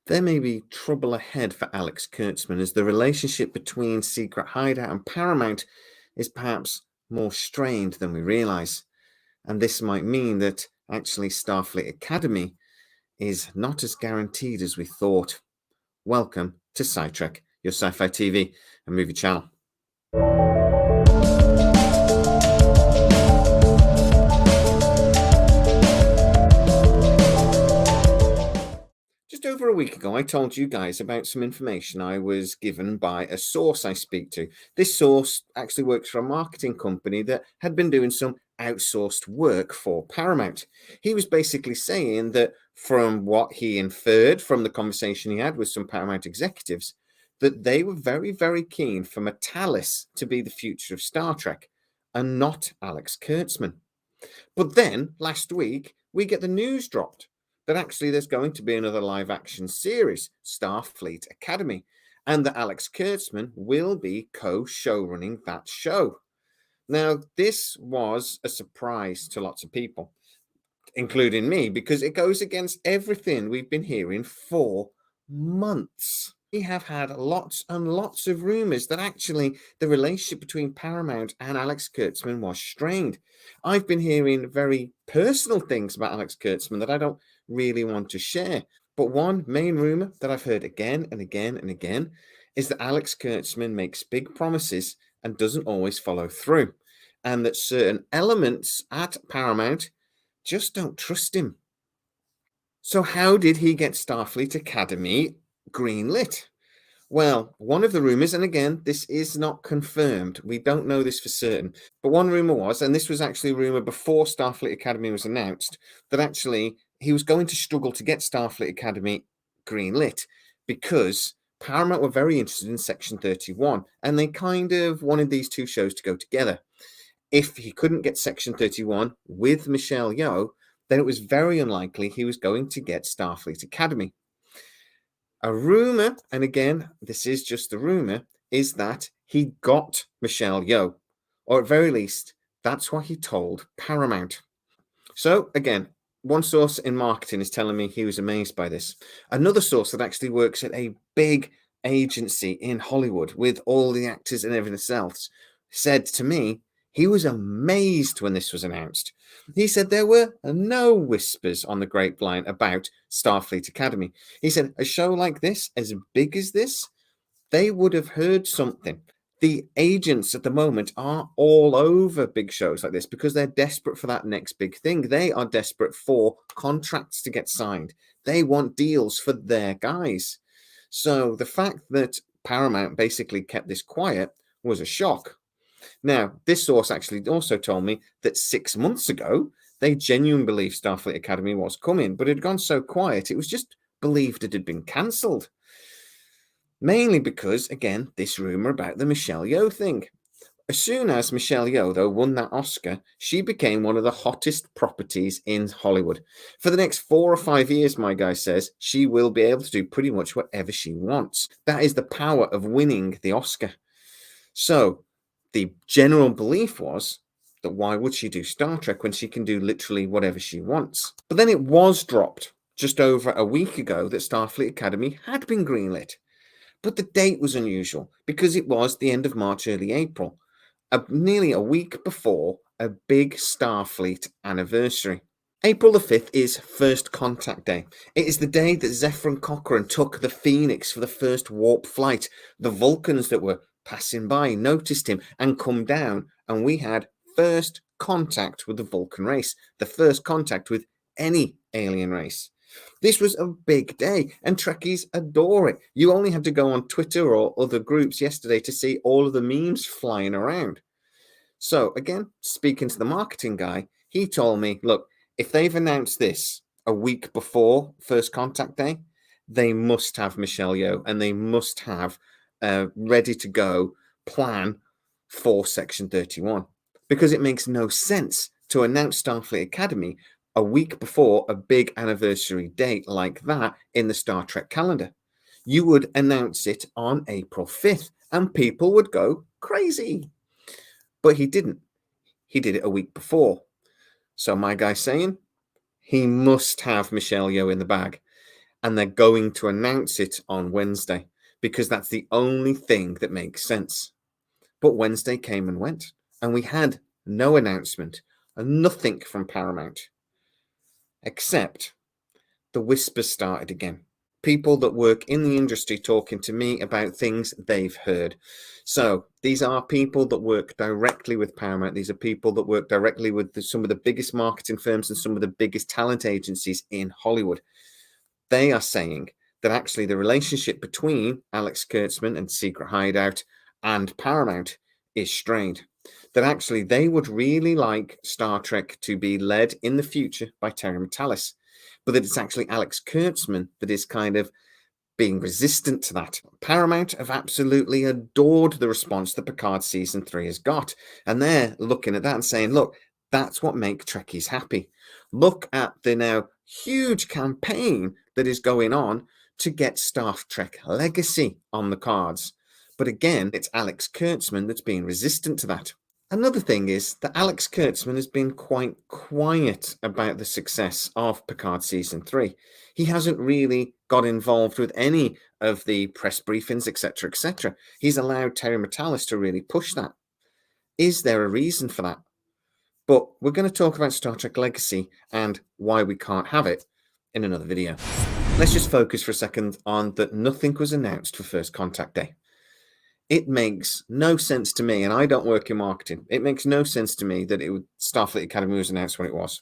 There may be trouble ahead for Alex Kurtzman as the relationship between Secret Hideout and Paramount is perhaps more strained than we realise. And this might mean that actually Starfleet Academy is not as guaranteed as we thought. Welcome to Sci Trek, your sci-fi TV and movie channel. Just over a week ago, I told you guys about some information I was given by a source I speak to. This source actually works for a marketing company that had been doing some outsourced work for Paramount. He was basically saying that from what he inferred from the conversation he had with some Paramount executives, that they were very, very keen for Metalis to be the future of Star Trek and not Alex Kurtzman. But then last week, we get the news dropped that actually there's going to be another live action series, Starfleet Academy, and that Alex Kurtzman will be co-showrunning that show. Now, this was a surprise to lots of people, including me, because it goes against everything we've been hearing for months. We have had lots and lots of rumors that actually the relationship between Paramount and Alex Kurtzman was strained. I've been hearing very personal things about Alex Kurtzman that I don't really want to share. But one main rumor that I've heard again and again and again is that Alex Kurtzman makes big promises and doesn't always follow through, and that certain elements at Paramount just don't trust him. So, how did he get Starfleet Academy greenlit? Well, one of the rumors, and again, this is not confirmed, we don't know this for certain, but one rumor was, and this was actually a rumor before Starfleet Academy was announced, that actually he was going to struggle to get Starfleet Academy greenlit because Paramount were very interested in Section 31, and they kind of wanted these two shows to go together. If he couldn't get Section 31 with Michelle Yeoh, then it was very unlikely he was going to get Starfleet Academy. A rumor, and again, this is just a rumor, is that he got Michelle Yeoh, or at very least, that's what he told Paramount. So again, one source in marketing is telling me he was amazed by this. Another source that actually works at a big agency in Hollywood with all the actors and everything else said to me he was amazed when this was announced. He said there were no whispers on the grapevine about Starfleet Academy. He said a show like this, as big as this, they would have heard something. The agents at the moment are all over big shows like this because they're desperate for that next big thing. They are desperate for contracts to get signed. They want deals for their guys. So the fact that Paramount basically kept this quiet was a shock. Now, this source actually also told me that 6 months ago, they genuinely believed Starfleet Academy was coming, but it had gone so quiet, it was just believed it had been cancelled. Mainly because, again, this rumor about the Michelle Yeoh thing. As soon as Michelle Yeoh, though, won that Oscar, she became one of the hottest properties in Hollywood. For the next 4 or 5 years, my guy says, she will be able to do pretty much whatever she wants. That is the power of winning the Oscar. So, the general belief was that why would she do Star Trek when she can do literally whatever she wants? But then it was dropped just over a week ago that Starfleet Academy had been greenlit. But the date was unusual because it was the end of March, early April, nearly a week before a big Starfleet anniversary. April the 5th is First Contact Day. It is the day that Zefram Cochrane took the Phoenix for the first warp flight. The Vulcans that were passing by noticed him and come down, and we had first contact with the Vulcan race, the first contact with any alien race. This was a big day, and Trekkies adore it. You only had to go on Twitter or other groups yesterday to see all of the memes flying around. So, again, speaking to the marketing guy, he told me, look, if they've announced this a week before First Contact Day, they must have Michelle Yeoh and they must have a ready to go plan for Section 31 because it makes no sense to announce Starfleet Academy a week before a big anniversary date like that in the Star Trek calendar. You would announce it on April 5th and people would go crazy. But he didn't. He did it a week before. So my guy's saying he must have Michelle Yeoh in the bag. and they're going to announce it on Wednesday because that's the only thing that makes sense. But Wednesday came and went, and we had no announcement and nothing from Paramount, except the whispers started again. People that work in the industry talking to me about things they've heard. So these are people that work directly with Paramount. These are people that work directly with some of the biggest marketing firms and some of the biggest talent agencies in Hollywood. They are saying that actually the relationship between Alex Kurtzman and Secret Hideout and Paramount is strained. That actually they would really like Star Trek to be led in the future by Terry Matalas, but that it's actually Alex Kurtzman that is kind of being resistant to that. Paramount have absolutely adored the response that Picard Season 3 has got. And they're looking at that and saying, look, that's what makes Trekkies happy. Look at the now huge campaign that is going on to get Star Trek Legacy on the cards. But again, it's Alex Kurtzman that's being resistant to that. Another thing is that Alex Kurtzman has been quite quiet about the success of Picard Season 3. He hasn't really got involved with any of the press briefings, etc., etc. He's allowed Terry Matalas to really push that. Is there a reason for that? But we're going to talk about Star Trek Legacy and why we can't have it in another video. Let's just focus for a second on that nothing was announced for First Contact Day. It makes no sense to me, and I don't work in marketing. It makes no sense to me that Starfleet Academy was announced when it was.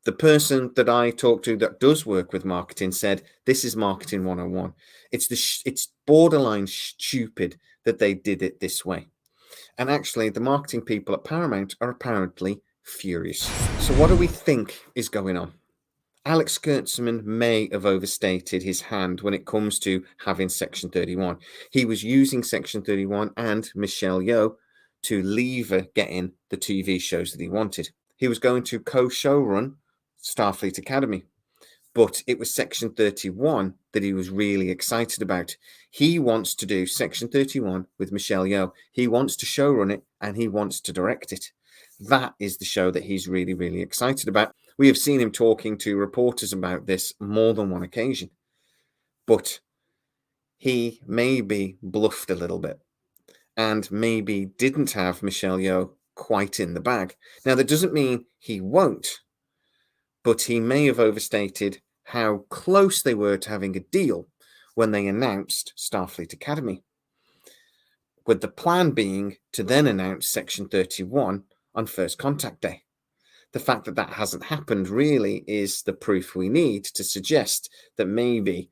The person that I talked to that does work with marketing said, this is marketing 101. It's borderline stupid that they did it this way. And actually, the marketing people at Paramount are apparently furious. So what do we think is going on? Alex Kurtzman may have overstated his hand when it comes to having Section 31. He was using Section 31 and Michelle Yeoh to lever getting the TV shows that he wanted. He was going to co-showrun Starfleet Academy, but it was Section 31 that he was really excited about. He wants to do Section 31 with Michelle Yeoh. He wants to showrun it and he wants to direct it. That is the show that he's really, really excited about. We have seen him talking to reporters about this more than one occasion, but he maybe bluffed a little bit and maybe didn't have Michelle Yeoh quite in the bag. Now, that doesn't mean he won't, but he may have overstated how close they were to having a deal when they announced Starfleet Academy, with the plan being to then announce Section 31 on First Contact Day. The fact that that hasn't happened really is the proof we need to suggest that maybe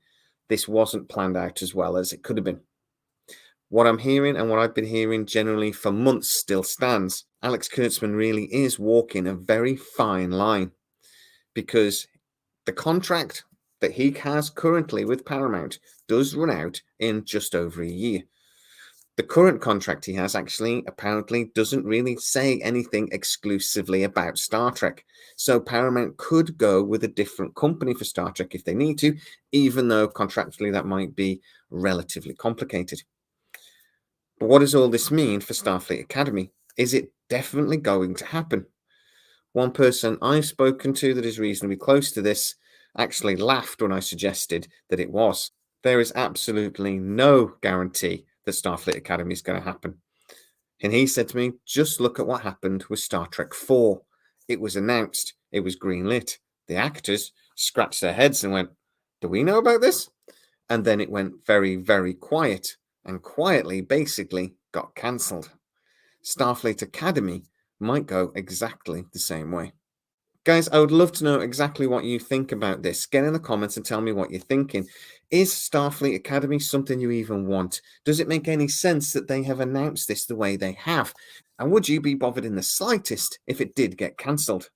this wasn't planned out as well as it could have been. What I'm hearing and what I've been hearing generally for months still stands. Alex Kurtzman really is walking a very fine line, because the contract that he has currently with Paramount does run out in just over a year. The current contract he has actually apparently doesn't really say anything exclusively about Star Trek. So Paramount could go with a different company for Star Trek if they need to, even though contractually that might be relatively complicated. But what does all this mean for Starfleet Academy? Is it definitely going to happen? One person I've spoken to that is reasonably close to this actually laughed when I suggested that it was. There is absolutely no guarantee that Starfleet Academy is going to happen. And he said to me, just look at what happened with Star Trek 4. It was announced, it was greenlit. The actors scratched their heads and went, do we know about this? And then it went very, very quiet, and quietly basically got cancelled. Starfleet Academy might go exactly the same way. Guys, I would love to know exactly what you think about this. Get in the comments and tell me what you're thinking. Is Starfleet Academy something you even want? Does it make any sense that they have announced this the way they have? And would you be bothered in the slightest if it did get cancelled?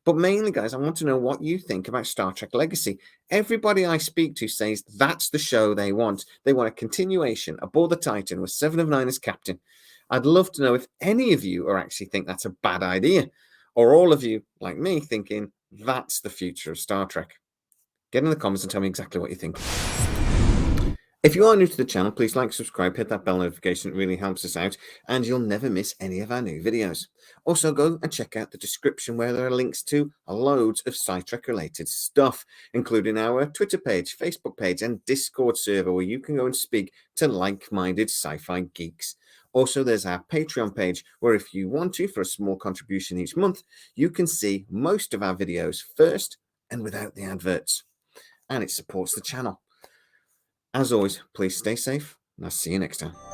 But mainly, guys, I want to know what you think about Star Trek Legacy. Everybody I speak to says that's the show they want. They want a continuation aboard the Titan with Seven of Nine as captain. I'd love to know if any of you are actually think that's a bad idea, or all of you, like me, thinking that's the future of Star Trek. Get in the comments and tell me exactly what you think. If you are new to the channel, please like, subscribe, hit that bell notification. It really helps us out, and you'll never miss any of our new videos. Also, go and check out the description where there are links to loads of Star Trek related stuff, including our Twitter page, Facebook page, and Discord server where you can go and speak to like-minded sci-fi geeks. Also, there's our Patreon page where if you want to, for a small contribution each month, you can see most of our videos first and without the adverts. And it supports the channel. As always, please stay safe, and I'll see you next time.